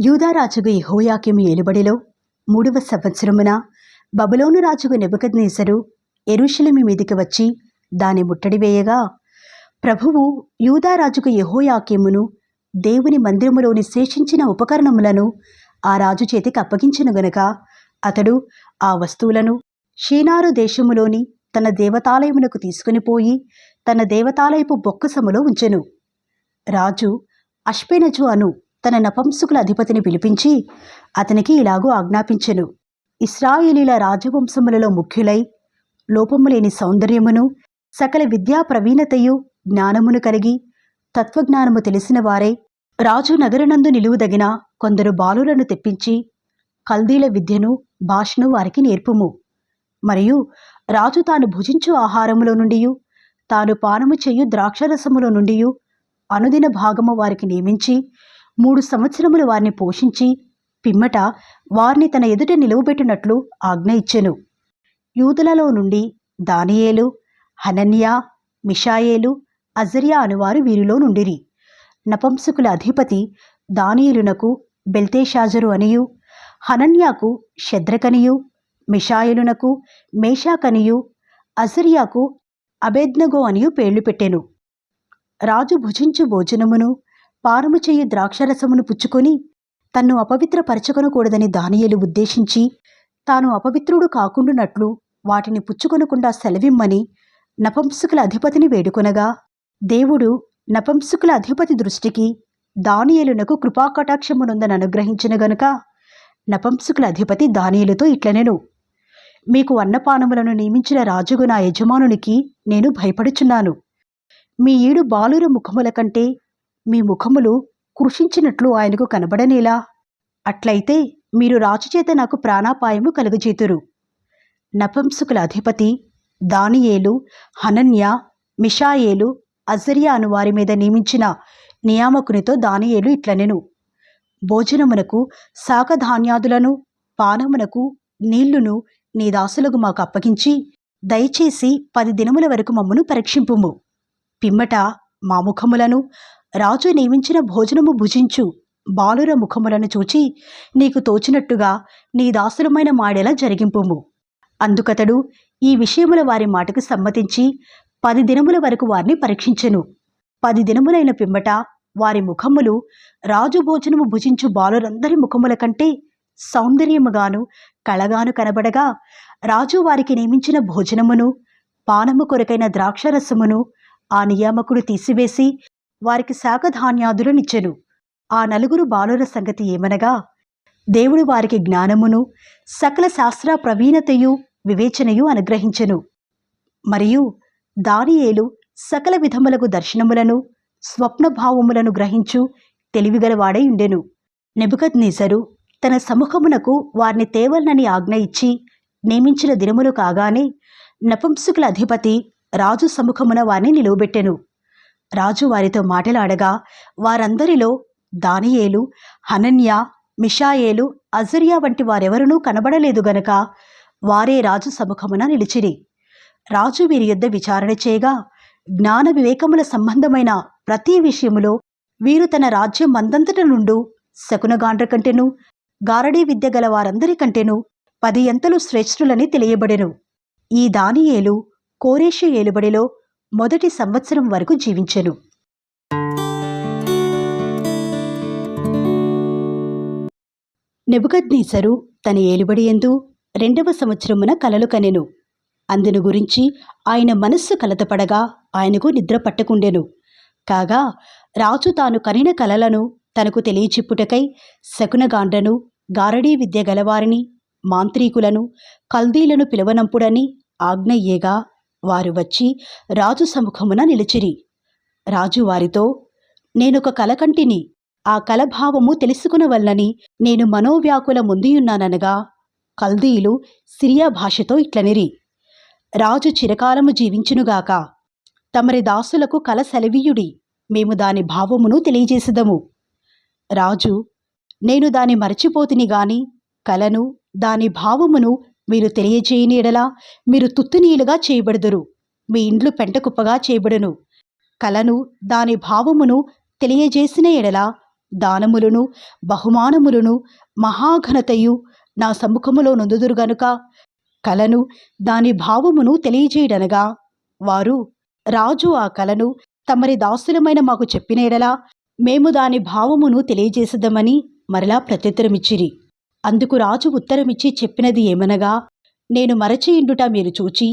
యూదారాజుగు యెహోయాకీము ఏలుబడిలో 3వ సంవత్సరమున బబులోను రాజుగు నెబుకద్నెజరు యెరూషలేము మీదికి వచ్చి దాని ముట్టడి వేయగా, ప్రభువు యూదారాజుగు యెహోయాకీమును దేవుని మందిరములోని శేషించిన ఉపకరణములను ఆ రాజు చేతికి అప్పగించెను గనుక అతడు ఆ వస్తువులను షీనారు దేశములోని తన దేవతాలయమునకు తీసుకునిపోయి తన దేవతాలయపు బొక్కసములో ఉంచెను. రాజు అష్పెనజు అను తన నపుంసకుల అధిపతిని పిలిపించి అతనికి ఇలాగూ ఆజ్ఞాపించెను: ఇశ్రాయేలీల రాజవంశములలో ముఖ్యులై లోపములేని సౌందర్యమును సకల విద్యా ప్రవీణతయు జ్ఞానమును కలిగి తత్వజ్ఞానము తెలిసిన వారై రాజు నగరనందు నిలువుదగిన కొందరు బాలులను తెప్పించి కల్దీల విద్యను భాషను వారికి నేర్పుము. మరియు రాజు తాను భుజించు ఆహారములో నుండియు తాను పానము చేయు ద్రాక్షరసములో నుండియు అనుదిన భాగము వారికి నియమించి 3 సంవత్సరములు వారిని పోషించి పిమ్మట వారిని తన ఎదుట నిలువబెట్టినట్లు ఆజ్ఞ ఇచ్చెను. యూదులలో నుండి దానియేలు, హనన్యా, మిషాయేలు, అజర్యా అనువారు వీరిలో నుండిరి. నపుంసకుల అధిపతి దానియేలునకు బెల్తెషాజరు అనియు, హనన్యాకు షద్రకనియు, మిషాయేలునకు మేషాకనియు, అజర్యాకు అబేద్నగో అనియు పేర్లు పెట్టెను. రాజు భుజించు భోజనమును పానము చేయు ద్రాక్షరసమును పుచ్చుకొని తన్ను అపవిత్రపరచుకొనకూడదని దానియేలు ఉద్దేశించి తాను అపవిత్రుడు కాకుండునట్లు వాటిని పుచ్చుకొనకుండా సెలవిమ్మని నపుంసకుల అధిపతిని వేడుకొనగా, దేవుడు నపుంసకుల అధిపతి దృష్టికి దానియేలునకు కృపాకటాక్షమునుందని అనుగ్రహించిన గనుక నపుంసకుల అధిపతి దానియేలుతో ఇట్లనెను: మీకు అన్నపానములను నియమించిన రాజుగు నా యజమానునికి నేను భయపడుచున్నాను. మీ 7 బాలుర ముఖముల కంటే మీ ముఖములు కృషించినట్లు ఆయనకు కనబడనేలా? అట్లయితే మీరు రాజుచేత నాకు ప్రాణాపాయము కలుగజేతురు. నపుంసకుల అధిపతి దానియేలు, హనన్యా, మిషాయేలు, అజర్యా అను వారి మీద నియమించిన నియామకునితో దానియేలు ఇట్లనెను: భోజనమునకు శాకధాన్యాదులను పానమునకు నీళ్లును నీ దాసులకు మాకు అప్పగించి దయచేసి 10 దినముల వరకు మమ్మను పరీక్షింపుము. పిమ్మట మా ముఖములను రాజు నియమించిన భోజనము భుజించు బాలుర ముఖములను చూచి నీకు తోచినట్టుగా నీ దాసులమైన మాడేలా జరిగింపుము. అందుకతడు ఈ విషయముల వారి మాటకు సమ్మతించి 10 దినముల వరకు వారిని పరీక్షించెను. 10 దినములైన పిమ్మట వారి ముఖములు రాజు భోజనము భుజించు బాలురందరి ముఖముల కంటే సౌందర్యముగాను కళగాను కనబడగా, రాజు వారికి నియమించిన భోజనమును పానము కొరకైన ద్రాక్షరసమును ఆ నియామకుడు తీసివేసి వారికి శాకధాన్యాదులనిచ్చెను. ఆ 4 బాలుర సంగతి ఏమనగా, దేవుడు వారికి జ్ఞానమును సకల శాస్త్ర ప్రవీణతయు వివేచనయు అనుగ్రహించెను. మరియు దానియేలు సకల విధములకు దర్శనములను స్వప్నభావములను గ్రహించు తెలివిగలవాడై ఉండెను. నెబుకద్నెజరు తన సముఖమునకు వారిని తేవలనని ఆజ్ఞ ఇచ్చి నియమించిన దినములు కాగానే నపుంసకుల అధిపతి రాజు సముఖమున వారిని నిలువబెట్టెను. రాజు వారితో మాటలాడగా వారందరిలో దానియేలు, హనన్యా, మిషాయేలు, అజర్యా వంటి వారెవరునూ కనబడలేదు గనక వారే రాజు సముఖమున నిలిచిరి. రాజు వీరి యొద్ద విచారణ చేయగా, జ్ఞాన వివేకముల సంబంధమైన ప్రతి విషయములో వీరు తన రాజ్యం మందంతట నుండు శకునగాండ్ర కంటెను గారడీ విద్య గల వారందరి కంటెను 10 అంతలు శ్రేష్ఠులని తెలియబడెను. ఈ దానియేలు కోరేషు ఏలుబడిలో మొదటి సంవత్సరం వరకు జీవించెను. నెబుకద్నెజరు తన ఏలుబడియందు 2వ సంవత్సరమున కలలు కనెను. అందును గురించి ఆయన మనస్సు కలతపడగా ఆయనకు నిద్ర పట్టకుండెను. కాగా రాజు తాను కనిన కలలను తనకు తెలియచెప్పుటకై శకునగాండ్రను గారడీ విద్య గలవారిని మాంత్రీకులను కల్దీలను పిలవనంపుడని ఆజ్ఞ ఇయ్యగా వారు వచ్చి రాజు సముఖమున నిలిచిరి. రాజు వారితో, నేనొక కల కంటిని, ఆ కలభావము తెలుసుకునవల్లని నేను మనోవ్యాకుల ముందుయున్నాననగా కల్దీయులు సిరియా భాషతో ఇట్లనిరి: రాజు చిరకాలము జీవించునుగాక. తమరి దాసులకు కల సెలవీయుడి, మేము దాని భావమును తెలియజేసెదము. రాజు, నేను దాని మరచిపోతిని గాని కలను దాని భావమును మీరు తెలియజేయని ఎడల మీరు తుత్తునీలుగా చేయబడుదురు, మీ ఇండ్లు పెంటకుప్పగా చేయబడును. కలను దాని భావమును తెలియజేసిన ఎడల దానములను బహుమానములను మహాఘనతయు నా సముఖములో నొందుదురు గనుక కలను దాని భావమును తెలియజేయడనగా వారు రాజు ఆ కలను తమరి దాసులమైన మాకు చెప్పిన ఎడలా మేము దాని భావమును తెలియజేసదమని మరలా ప్రత్యుత్తరమిచ్చిరి. అందుకు రాజు ఉత్తరమిచ్చి చెప్పినది ఏమనగా, నేను మరచియుండుట మీరు చూచి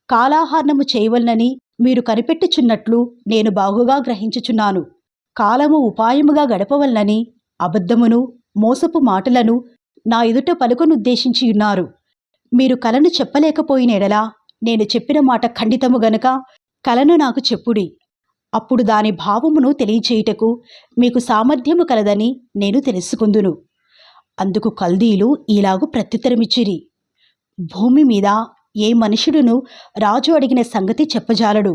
కాలాహరణము చేయవలనని మీరు కనిపెట్టుచున్నట్లు నేను బాగుగా గ్రహించుచున్నాను. కాలము ఉపాయముగా గడపవలనని అబద్ధమును మోసపు మాటలను నా ఎదుట పలుకనుద్దేశించియున్నారు. మీరు కలను చెప్పలేకపోయిన ఎడలా నేను చెప్పిన మాట ఖండితము గనుక కలను నాకు చెప్పుడి. అప్పుడు దాని భావమును తెలియచేయుటకు మీకు సామర్థ్యము కలదని నేను తెలుసుకుందును. అందుకు కల్దీలు ఈలాగు ప్రత్యుత్తరమిచ్చిరి, భూమి మీద ఏ మనుషుడును రాజు అడిగిన సంగతి చెప్పజాలడు.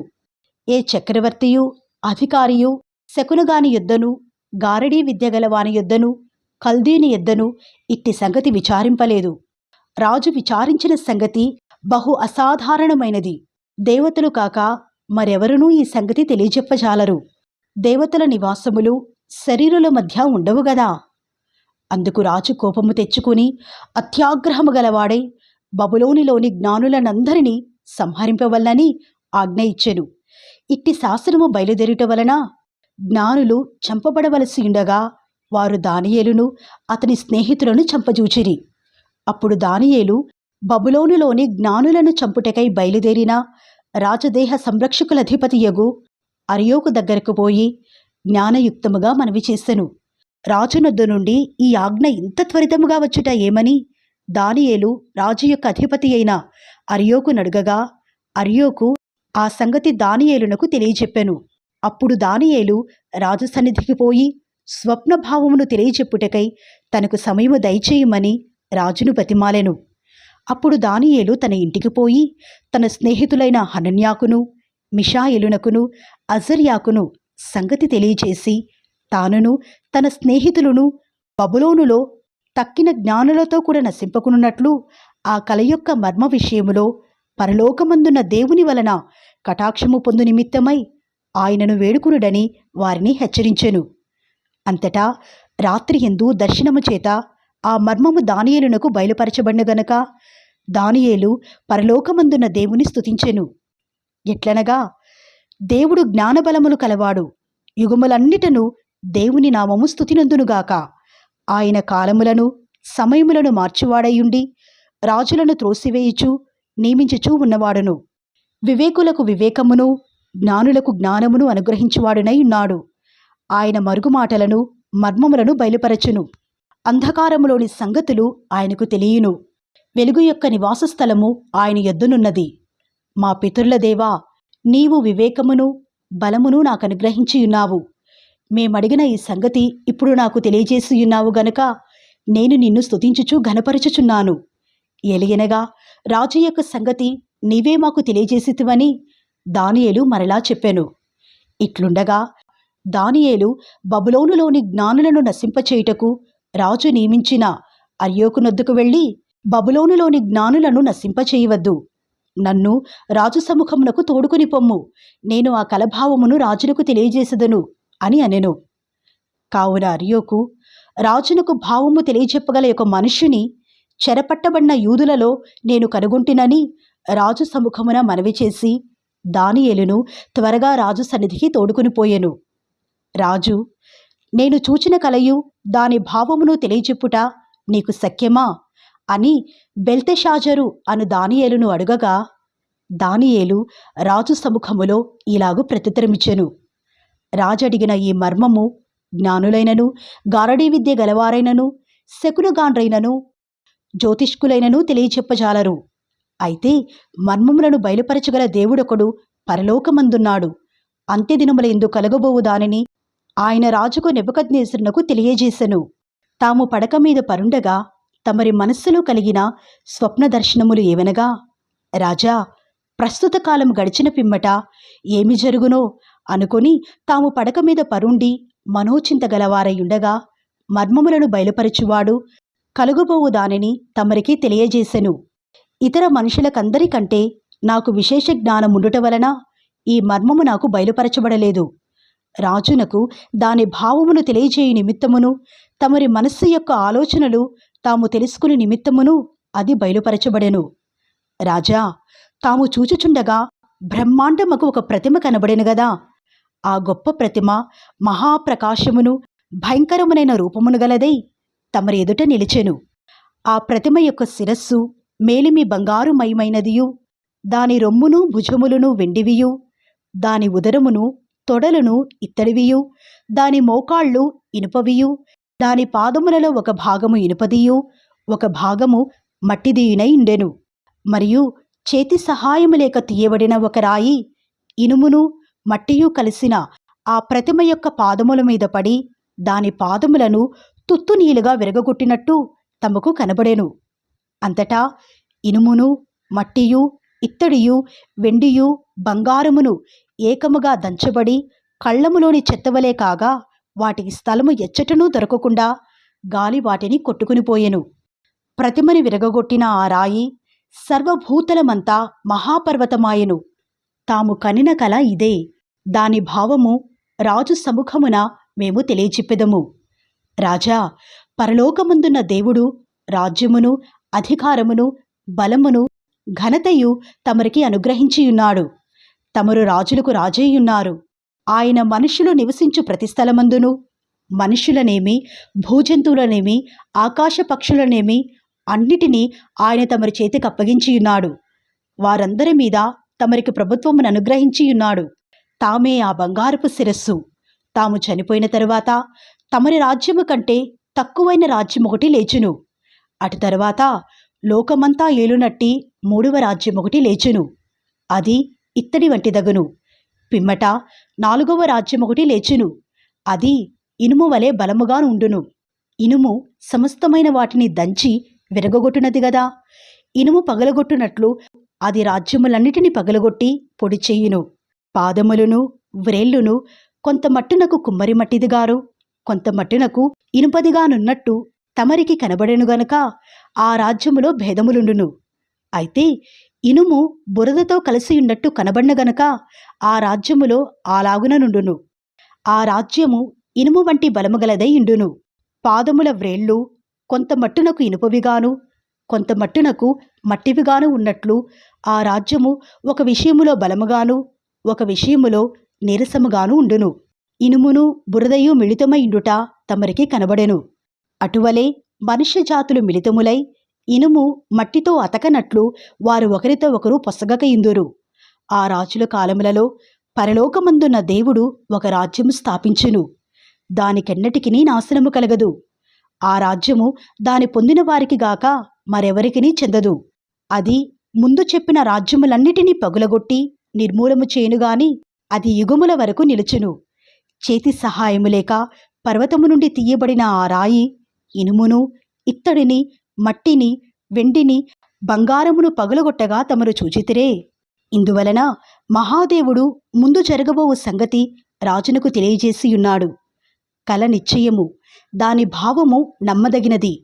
ఏ చక్రవర్తియు అధికారియు శకునగాని యుద్ధను గారడీ విద్య గలవాని యుద్ధను కల్దీని యుద్ధను ఇట్టి సంగతి విచారింపలేదు. రాజు విచారించిన సంగతి బహు అసాధారణమైనది. దేవతలు కాక మరెవరునూ ఈ సంగతి తెలియజెప్పజాలరు. దేవతల నివాసములు శరీరుల మధ్య ఉండవు గదా. అందుకు రాజు కోపము తెచ్చుకుని అత్యాగ్రహము గలవాడై బబులోనిలోని జ్ఞానులనందరినీ సంహరింపవలనని ఆజ్ఞ ఇచ్చెను. ఇట్టి శాసనము బయలుదేరుట వలన జ్ఞానులు చంపబడవలసి ఉండగా వారు దానియేలును అతని స్నేహితులను చంపజూచిరి. అప్పుడు దానియేలు బబులోనులోని జ్ఞానులను చంపుటకై బయలుదేరిన రాజదేహ సంరక్షకులధిపతియగు అర్యోకు దగ్గరకు పోయి జ్ఞానయుక్తముగా మనవి చేసెను. రాజునొద్ద నుండి ఈ ఆజ్ఞ ఇంత త్వరితముగా వచ్చుట ఏమని దానియేలు రాజు యొక్క అధిపతి అయిన అర్యోకు నడుగగా అర్యోకు ఆ సంగతి దానియేలునకు తెలియచెప్పెను. అప్పుడు దానియేలు రాజు సన్నిధికి పోయి స్వప్నభావమును తెలియచెప్పుటకై తనకు సమయము దయచేయమని రాజును బతిమాలెను. అప్పుడు దానియేలు తన ఇంటికి పోయి తన స్నేహితులైన హనన్యాకును మిషాయేలునకును అజర్యాకును సంగతి తెలియచేసి తానును తన స్నేహితులను బబులోనులో తక్కిన జ్ఞానులతో కూడా నశింపకునున్నట్లు ఆ కల యొక్క మర్మ విషయములో పరలోకమందున్న దేవుని వలన కటాక్షము పొందు నిమిత్తమై ఆయనను వేడుకునుడని వారిని హెచ్చరించెను. అంతటా రాత్రి యందు దర్శనము చేత ఆ మర్మము దానియేలునకు బయలుపరచబడిన గనక దానియేలు పరలోకమందున్న దేవుని స్తుతించెను. ఎట్లనగా, దేవుడు జ్ఞానబలములు కలవాడు, యుగములన్నిటను దేవుని నామము స్తుతినందునుగాక. ఆయన కాలములను సమయములను మార్చువాడయుండి రాజులను త్రోసివేయుచు నియమించుచూ ఉన్నవాడును. వివేకులకు వివేకమును జ్ఞానులకు జ్ఞానమును అనుగ్రహించువాడునై ఉన్నాడు. ఆయన మరుగుమాటలను మర్మములను బయలుపరచును. అంధకారములోని సంగతులు ఆయనకు తెలియను. వెలుగు యొక్క నివాస స్థలము ఆయన యొద్దనున్నది. మా పితరుల దేవా, నీవు వివేకమును బలమును నాకు అనుగ్రహించియున్నావు. మేమడిగిన ఈ సంగతి ఇప్పుడు నాకు తెలియజేసియున్నావు గనుక నేను నిన్ను స్తుతించుచు ఘనపరచుచున్నాను. ఎలియనగా రాజు యొక్క సంగతి నీవే మాకు తెలియజేసితివని దానియేలు మరలా చెప్పెను. ఇట్లుండగా దానియేలు బబులోనులోని జ్ఞానులను నశింపచేయుటకు రాజు నియమించిన అర్యోకునొద్దకు వెళ్ళి, బబులోనులోని జ్ఞానులను నశింపచేయవద్దు, నన్ను రాజు సముఖమునకు తోడుకుని పొమ్ము, నేను ఆ కలభావమును రాజునకు తెలియజేసెదను అని అనెను. కావున అర్యోకు రాజునకు భావము తెలియచెప్పగల ఒక మనుష్యుని చెరపట్టబడిన యూదులలో నేను కనుగొంటినని రాజు సముఖమున మనవి చేసి దానియేలును త్వరగా రాజు సన్నిధికి తోడుకునిపోయెను. రాజు, నేను చూచిన కలయు దాని భావమును తెలియచెప్పుట నీకు శక్యమా అని బెల్తెషాజరు అను దానియేలును అడుగగా దానియేలు రాజు సముఖములో ఇలాగు ప్రత్యుత్తరమిచ్చెను. రాజడిగిన ఈ మర్మము జ్ఞానులైనను గారడీ విద్య గలవారైనను శకునగాండ్రైనను జ్యోతిష్కులైనను తెలియచెప్పజాలరు. అయితే మర్మములను బయలుపరచగల దేవుడొకడు పరలోకమందున్నాడు. అంత్యదినములందు కలగబోవు దానిని ఆయన రాజుకు నెబుకద్నెజరునకు తెలియజేసెను. తాము పడక మీద పరుండగా తమరి మనస్సులో కలిగిన స్వప్న దర్శనములు ఏవనగా, రాజా, ప్రస్తుత కాలం గడిచిన పిమ్మట ఏమి జరుగునో అనుకొని తాము పడక మీద పరుండి మనోచింత గలవారయుండగా మర్మములను బయలుపరచువాడు కలుగబోవు దానిని తమరికి తెలియజేసెను. ఇతర మనుషులకందరికంటే నాకు విశేష జ్ఞానముండుట వలన ఈ మర్మము నాకు బయలుపరచబడలేదు. రాజునకు దాని భావమును తెలియజేయు నిమిత్తమును తమరి మనస్సు యొక్క ఆలోచనలు తాము తెలుసుకుని నిమిత్తమును అది బయలుపరచబడెను. రాజా, తాము చూచుచుండగా బ్రహ్మాండమకు ఒక ప్రతిమ కనబడెను గదా. ఆ గొప్ప ప్రతిమ మహాప్రకాశమును భయంకరమునైన రూపమును గలదై తమరి ఎదుట నిలిచెను. ఆ ప్రతిమ యొక్క శిరస్సు మేలిమి బంగారుమయమైనదియు, దాని రొమ్మును భుజములను వెండివియు, దాని ఉదరమును తొడలను ఇత్తడివియు, దాని మోకాళ్ళు ఇనుపవియు, దాని పాదములలో ఒక భాగము ఇనుపదియు ఒక భాగము మట్టిదియునై ఉండెను. మరియు చేతి సహాయము లేక తీయబడిన ఒక రాయి ఇనుమును మట్టియు కలిసిన ఆ ప్రతిమ యొక్క పాదముల మీద పడి దాని పాదములను తుత్తునీలుగా విరగగొట్టినట్టు తమకు కనబడెను. అంతటా ఇనుమును మట్టియు ఇత్తడియు వెండియు బంగారమును ఏకముగా దంచబడి కళ్ళములోని చెత్తవలే కాగా వాటికి స్థలము ఎచ్చటనూ దొరకకుండా గాలి వాటిని కొట్టుకునిపోయెను. ప్రతిమని విరగగొట్టిన ఆ రాయి సర్వభూతలమంతా మహాపర్వతమాయెను. తాము కనిన కల ఇదే. దాని భావము రాజు సముఖమున మేము తెలియచెప్పెదము. రాజా, పరలోకమందున్న దేవుడు రాజ్యమును అధికారమును బలమును ఘనతయు తమరికి అనుగ్రహించియున్నాడు. తమరు రాజులకు రాజేయున్నారు. ఆయన మనుషులు నివసించు ప్రతి స్థలమందును మనుషులనేమి భూజంతువులనేమి ఆకాశ పక్షులనేమి అన్నిటినీ ఆయన తమరి చేతికి అప్పగించియున్నాడు. వారందరి మీద తమరికి ప్రభుత్వమును అనుగ్రహించియున్నాడు. తామే ఆ బంగారపు శిరస్సు. తాము చనిపోయిన తరువాత తమరి రాజ్యము కంటే తక్కువైన రాజ్యం ఒకటి లేచును. అటు తరువాత లోకమంతా ఏలునట్టి మూడవ రాజ్యం ఒకటి లేచును. అది ఇత్తడి వంటిదగును. పిమ్మట నాలుగవ రాజ్యం ఒకటి లేచును. అది ఇనుము వలె బలముగా ఉండును. ఇనుము సమస్తమైన వాటిని దంచి విరగొట్టునది గదా. ఇనుము పగలగొట్టునట్లు అది రాజ్యములన్నిటినీ పగలగొట్టి పొడి చేయును. పాదములను వ్రేళ్లును కొంత మట్టునకు కుమ్మరి మట్టిదిగారు, కొంత మట్టునకు ఇనుపదిగానున్నట్టు తమరికి కనబడెను గనుక ఆ రాజ్యములో భేదములుండును. అయితే ఇనుము బురదతో కలిసి ఉన్నట్టు కనబడిన గనుక ఆ రాజ్యములో అలాగున నుండును. ఆ రాజ్యము ఇనుము వంటి బలముగలదై ఇండును. పాదముల వ్రేళ్ళు కొంత మట్టునకు ఇనుపవిగాను కొంత మట్టునకు మట్టివిగాను ఉన్నట్లు ఆ రాజ్యము ఒక విషయములో బలముగాను ఒక విషయములో నీరసముగాను ఉండును. ఇనుమును బురదయు మిళితమై ఇండుట తమరికి కనబడెను. అటువలే మనుష్య జాతులు మిళితములై ఇనుము మట్టితో అతకనట్లు వారు ఒకరితో ఒకరు పొసగక ఇందురు. ఆ రాజుల కాలములలో పరలోకమందున్న దేవుడు ఒక రాజ్యము స్థాపించును. దానికెన్నటికినీ నాశనము కలగదు. ఆ రాజ్యము దాని పొందిన వారికి గాక మరెవరికినీ చెందదు. అది ముందు చెప్పిన రాజ్యములన్నిటినీ పగులగొట్టి నిర్మూలము చేయునుగాని అది యుగముల వరకు నిలుచును. చేతి సహాయము లేక పర్వతము నుండి తీయబడిన ఆ రాయి ఇనుమును ఇత్తడిని మట్టిని వెండిని బంగారమును పగులగొట్టగా తమరు చూచితిరే. ఇందువలన మహాదేవుడు ముందు జరగబోవు సంగతి రాజునకు తెలియజేసియున్నాడు. కల నిశ్చయము, దాని భావము నమ్మదగినది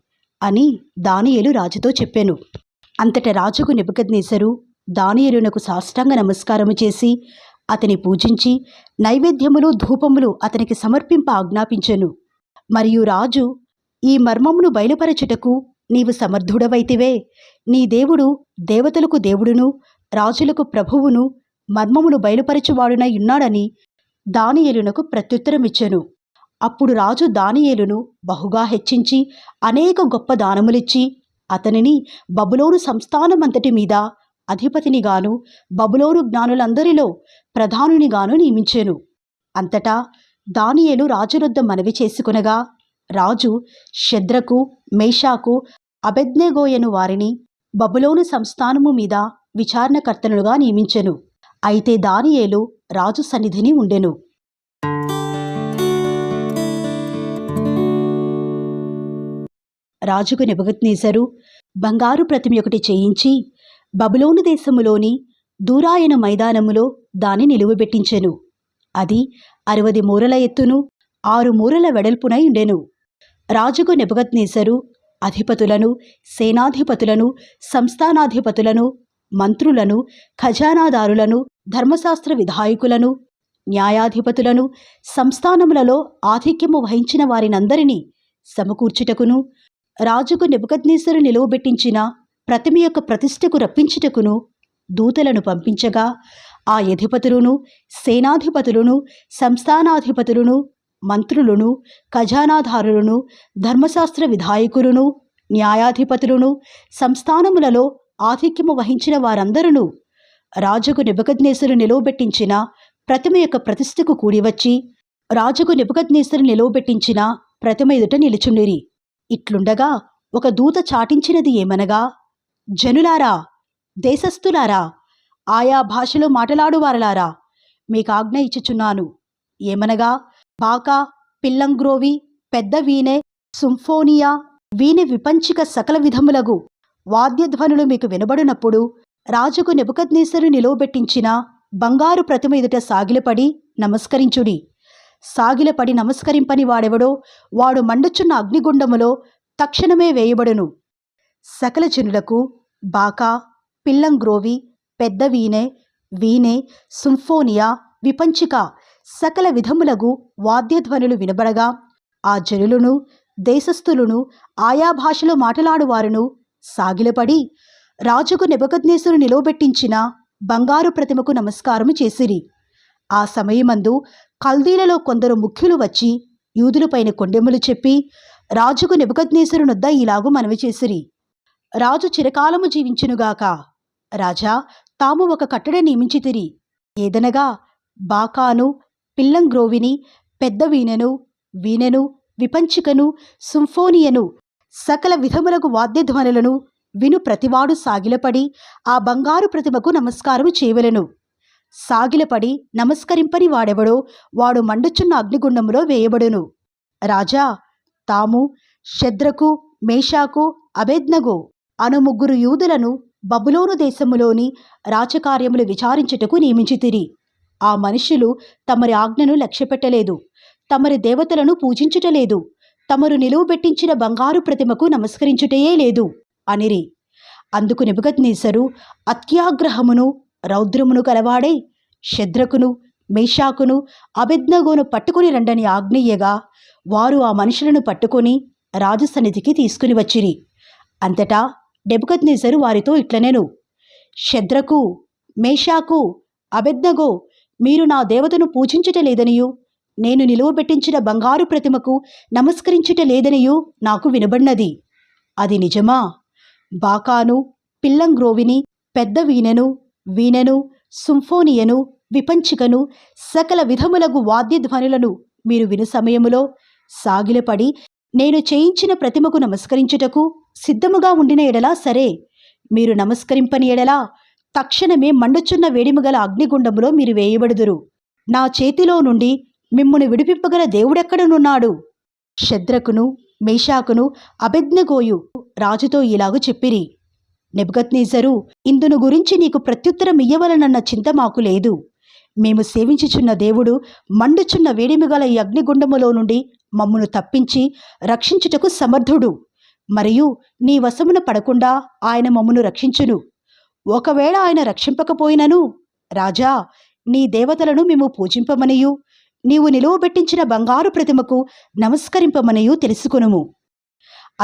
అని దానియేలు రాజుతో చెప్పెను. అంతట రాజుకు నెబుకద్నెజరు దానియేలునకు సాష్టాంగ నమస్కారము చేసి అతని పూజించి నైవేద్యములు ధూపములు అతనికి సమర్పింప ఆజ్ఞాపించెను. మరియు రాజు, ఈ మర్మమును బయలుపరచుటకు నీవు సమర్థుడవైతివే. నీ దేవుడు దేవతలకు దేవుడును రాజులకు ప్రభువును మర్మమును బయలుపరచువాడునై ఉన్నాడని దానియేలునకు ప్రత్యుత్తరమిచ్చెను. అప్పుడు రాజు దానియేలును బహుగా హెచ్చించి అనేక గొప్ప దానములిచ్చి అతనిని బబులోను సంస్థానమంతటి మీద అధిపతినిగాను బబులోను జ్ఞానులందరిలో ప్రధానునిగాను నియమించెను. అంతటా దానియేలు రాజునొద్ద మనవి చేసుకొనగా రాజు షద్రకు మేషాకు అబేద్నెగోయను వారిని బబులోను సంస్థానము మీద విచారణకర్తలుగా నియమించెను. అయితే దానియేలు రాజు సన్నిధిని ఉండెను. రాజుకు నెబుకద్నెజరు బంగారు ప్రతిమ ఒకటి చేయించి బబులోను దేశములోని దూరాయన మైదానములో దాని నిలువబెట్టించెను. అది 60 మూరల ఎత్తును 6 మూరల వెడల్పునై ఉండెను. రాజుకు నెబుకద్నెజరు అధిపతులను సేనాధిపతులను సంస్థానాధిపతులను మంత్రులను ఖజానాదారులను ధర్మశాస్త్ర విధాయకులను న్యాయాధిపతులను, సంస్థానములలో ఆధిక్యము వహించిన వారినందరినీ సమకూర్చుటకును, రాజుకు నెబుకద్నెజరు నిలువబెట్టించిన ప్రతిమ యొక్క ప్రతిష్టకు రప్పించుటకును దూతలను పంపించగా, ఆ అధిపతులను, సేనాధిపతులను, సంస్థానాధిపతులను, మంత్రులను, ఖజానాదారులను, ధర్మశాస్త్ర విధాయకులను, న్యాయాధిపతులను, సంస్థానములలో ఆధిక్యము వహించిన వారందరూ రాజుకు నెబుకద్నెజరు నిలువబెట్టించిన ప్రతిమ యొక్క ప్రతిష్టకు కూడివచ్చి, రాజుకు నెబుకద్నెజరు నిలువబెట్టించిన ప్రతిమ ఎదుట నిలుచుండిరి. ఇట్లుండగా ఒక దూత చాటించినది ఏమనగా, జనులారా, దేశస్థులారా, ఆయా భాషలో మాటలాడువారలారా, మీకు ఆజ్ఞ ఇచ్చుచున్నాను. ఏమనగా, బాకా, పిల్లంగ్రోవి, పెద్ద వీణె, సింఫోనియా, వీణె విపంచిక సకల విధములగు వాద్యధ్వనులు మీకు వినబడినప్పుడు రాజుకు నెబుకద్నెజరు నిలువబెట్టించిన బంగారు ప్రతిమ ఎదుట సాగిలపడి నమస్కరించుడి. సాగిలపడి నమస్కరింపని వాడెవడో వాడు మండుచున్న అగ్నిగుండములో తక్షణమే వేయబడును. సకల జనులకు బాకా, పిల్లంగ్రోవి, పెద్ద వీణె, వీణె, సింఫోనియా, విపంచిక సకల విధములగు వాద్యధ్వనులు వినబడగా, ఆ జనులను, దేశస్థులను, ఆయా భాషలో మాటలాడువారును సాగిలపడి రాజుకు నెబుకద్నెజరు నిలువబెట్టించిన బంగారు ప్రతిమకు నమస్కారము చేసిరి. ఆ సమయమందు కల్దీలలో కొందరు ముఖ్యులు వచ్చి యూదులపైన కొండెములు చెప్పి రాజుకు నెబుకద్నెజరు నొద్ద ఇలాగు మనవి చేసిరి. రాజు చిరకాలము జీవించునుగాక. రాజా, తాము ఒక కట్టడ నియమించితిరి. ఏదనగా, బాకాను, పిల్లంగ్రోవిని, పెద్ద వీణెను, వీణెను, విపంచికను, సింఫోనియను సకల విధములకు వాద్యధ్వనులను విను ప్రతివాడు సాగిలపడి ఆ బంగారు ప్రతిమకు నమస్కారము చేయవలెను. సాగిలపడి నమస్కరింపని వాడెవడో వాడు మండుచున్న అగ్నిగుండములో వేయబడును. రాజా, తాము షద్రకు, మేషాకు, అబేద్నగో అను ముగ్గురు యూదులను బబులోను దేశములోని రాజకార్యములు విచారించుటకు నియమించితిరి. ఆ మనుష్యులు తమరి ఆజ్ఞను లక్ష్యపెట్టలేదు, తమరి దేవతలను పూజించుటలేదు, తమరు నిలువబెట్టించిన బంగారు ప్రతిమకు నమస్కరించుటయే లేదు అనిరి. అందుకు నెబుకద్నెజరు అత్యాగ్రహమును రౌద్రమును కలవాడై షద్రకును, మేషాకును, అబేద్నగోను పట్టుకుని రండని ఆజ్ఞయ్యగా, వారు ఆ మనుషులను పట్టుకొని రాజు సన్నిధికి తీసుకుని వచ్చిరి. అంతటా నెబుకద్నెజరు వారితో ఇట్లనెను, షద్రకు, మేషాకు, అబేద్నగో, మీరు నా దేవతను పూజించుటలేదనియు నేను నిలువబెట్టించిన బంగారు ప్రతిమకు నమస్కరించుటలేదనియు నాకు వినబడినది. అది నిజమా? బాకాను, పిల్లంగ్రోవిని, పెద్ద వీణెను, వీణెను, సింఫోనియను, విపంచికను సకల విధములగు వాద్యధ్వనులను మీరు విను సమయములో సాగిలపడి నేను చేయించిన ప్రతిమకు నమస్కరించుటకు సిద్ధముగా ఉండిన ఎడలా సరే, మీరు నమస్కరింపని ఎడలా తక్షణమే మండుచున్న వేడిమిగల అగ్నిగుండములో మీరు వేయబడుదురు. నా చేతిలో నుండి మిమ్మును విడిపింపగల దేవుడెక్కడనున్నాడు? షద్రకును, మేషాకును, అబేద్నగోయు రాజుతో ఇలాగు చెప్పిరి. నెబుకద్నెజరు, ఇందును గురించి నీకు ప్రత్యుత్తరం ఇయ్యవలనన్న చింత మాకు లేదు. మేము సేవించుచున్న దేవుడు మండుచున్న వేడిమిగల ఈ అగ్నిగుండములో నుండి మమ్మును తప్పించి రక్షించుటకు సమర్థుడు. మరియు నీ వశమున పడకుండా ఆయన మమ్మును రక్షించును. ఒకవేళ ఆయన రక్షింపకపోయినను, రాజా, నీ దేవతలను మేము పూజింపమనియు నీవు నిలువబెట్టించిన బంగారు ప్రతిమకు నమస్కరింపమనియు తెలుసుకొనుము.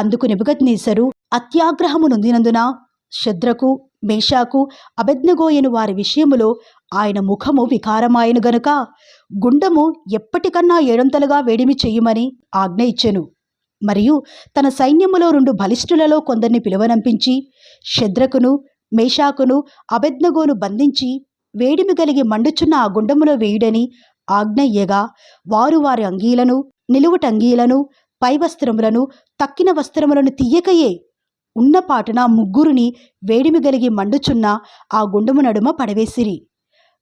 అందుకు నెబుకద్నెజరు అత్యాగ్రహము నొందినందున షద్రకు, మేషాకు, అబేద్నగోయను వారి విషయములో ఆయన ముఖము వికారమాయను గనుక గుండము ఎప్పటికన్నా 7 వేడిమి చెయ్యమని ఆజ్ఞ ఇచ్చెను. మరియు తన సైన్యములో 2 బలిష్ఠులలో కొందరిని పిలువనంపించి షద్రకును, మేషాకును, అబేద్నగోను బంధించి వేడిమి కలిగి మండుచున్న ఆ గుండములో వేయుడని ఆజ్ఞయ్యగా, వారు వారి అంగీలను, నిలువుటంగీలను, పై వస్త్రములను, తక్కిన వస్త్రములను తీయకయే ఉన్నపాటున ముగ్గురిని వేడిమి కలిగి మండుచున్న ఆ గుండము నడుమ పడవేసిరి.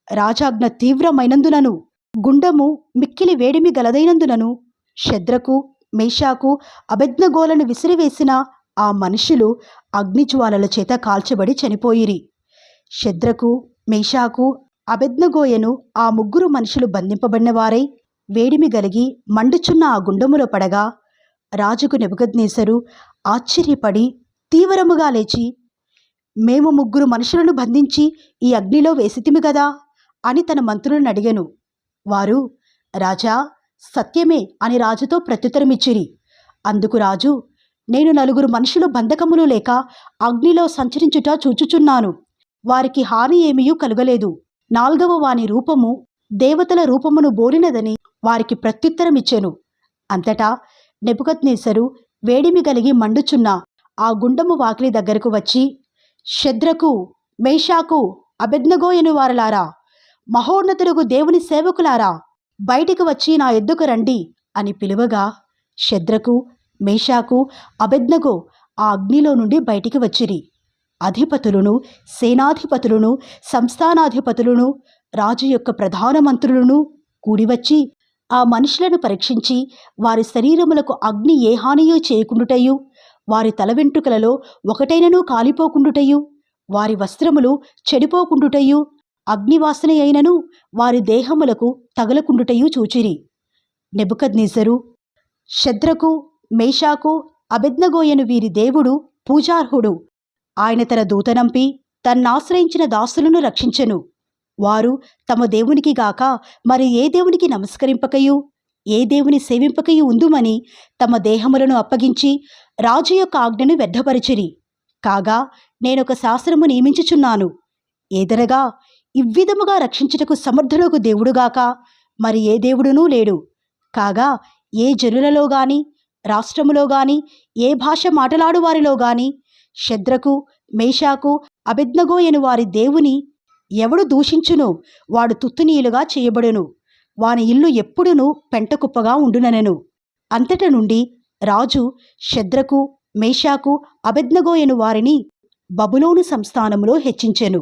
రాజాజ్ఞ తీవ్రమైనందునను గుండము మిక్కిలి వేడిమి గలదైనందునను షద్రకు, మేషాకు, అబేద్నగోలను విసిరివేసిన ఆ మనుషులు అగ్నిజ్వాలల చేత కాల్చబడి చనిపోయిరి. షద్రకు, మేషాకు, అబేద్నగోయను ఆ ముగ్గురు మనుషులు బంధింపబడిన వారై వేడిమి గలిగి మండుచున్న ఆ గుండములో పడగా, రాజుకు నెబుకద్నెజరు ఆశ్చర్యపడి తీవ్రముగా లేచి, మేము 3 మనుషులను బంధించి ఈ అగ్నిలో వేసితిమి గదా అని తన మంత్రులను అడిగెను. వారు, రాజా, సత్యమే అని రాజుతో ప్రత్యుత్తరమిచ్చిరి. అందుకు రాజు, నేను 4 మనుషులు బంధకములు లేక అగ్నిలో సంచరించుట చూచుచున్నాను. వారికి హాని ఏమీయూ కలుగలేదు. 4వ వాని రూపము దేవతల రూపమును బోలినదని వారికి ప్రత్యుత్తరమిచ్చెను. అంతటా నెబుకద్నెజరు వేడిమి కలిగి మండుచున్న ఆ గుండము వాకిలి దగ్గరకు వచ్చి, షద్రకు, మేషాకు, అబేద్నెగో అను వారలారా, మహోన్నతుడుగు దేవుని సేవకులారా, బయటికి వచ్చి నా ఎద్దుకు రండి అని పిలువగా షద్రకు, మేషాకు, అబేద్నెగో ఆ అగ్నిలో నుండి బయటికి వచ్చిరి. అధిపతులను, సేనాధిపతులను, సంస్థానాధిపతులను, రాజు యొక్క ప్రధాన మంత్రులను కూడివచ్చి ఆ మనుషులను పరీక్షించి వారి శరీరములకు అగ్ని ఏ హానియో చేయకుండుటయు, వారి తల వెంట్రుకలలో ఒకటైనను కాలిపోకుండుటయు, వారి వస్త్రములు చెడిపోకుండుటయు, అగ్నివాసన అయినను వారి దేహములకు తగలకుండుటయు చూచిరి. నెబుకద్నెజరు, షద్రకు, మేషాకు, అబేద్నెగోయను వీరి దేవుడు పూజార్హుడు. ఆయన తన దూతనంపి తన్నాశ్రయించిన దాసులను రక్షించెను. వారు తమ దేవునికి గాక మరి ఏ దేవునికి నమస్కరింపకయు ఏ దేవుని సేవింపకయు ఉందుమని తమ దేహములను అప్పగించి రాజు యొక్క ఆజ్ఞను వ్యర్థపరిచిరి. కాగా నేనొక శాస్త్రము నియమించుచున్నాను. ఏదనగా ఇవ్విధముగా రక్షించుటకు సమర్థులకు దేవుడుగాక మరి ఏ దేవుడునూ లేడు. కాగా ఏ జనులలో గాని, రాష్ట్రములో గాని, ఏ భాష మాటలాడు వారిలో గాని షద్రకు, మేషాకు, అబేద్నెగోయను వారి దేవుని ఎవడు దూషించునో వాడు తుత్తునీయులుగా చేయబడును. వాని ఇల్లు ఎప్పుడునూ పెంటకుప్పగా ఉండుననెను. అంతట నుండి రాజు షద్రకు, మేషాకు, అబేద్నెగోయను వారిని బబులోను సంస్థానములో హెచ్చించెను.